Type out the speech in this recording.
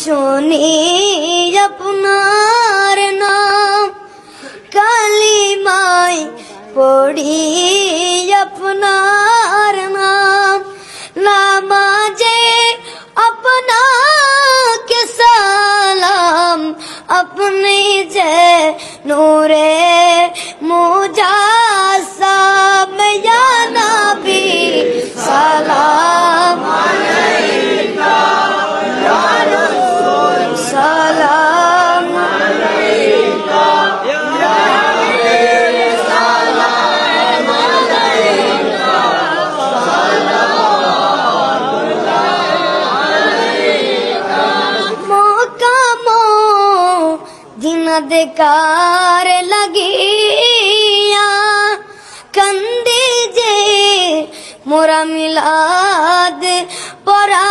শুনি আপনার নাম, কালিমায় পড়ি আপনার নাম, নামাজে আপনাকে সালাম, আপনি যে নূরে মুজাসসাম, ইয়া নবী সালাম আলাইকা, ইয়া রাসূল সালাম আলাইকা, ইয়া হাবিব সালাম আলাইকা, সালামুল্লাহ আলাইকা। মক্কা মদিনা দেখার লাগিয়া কান্দে যে মোরা মিলাদ পড়া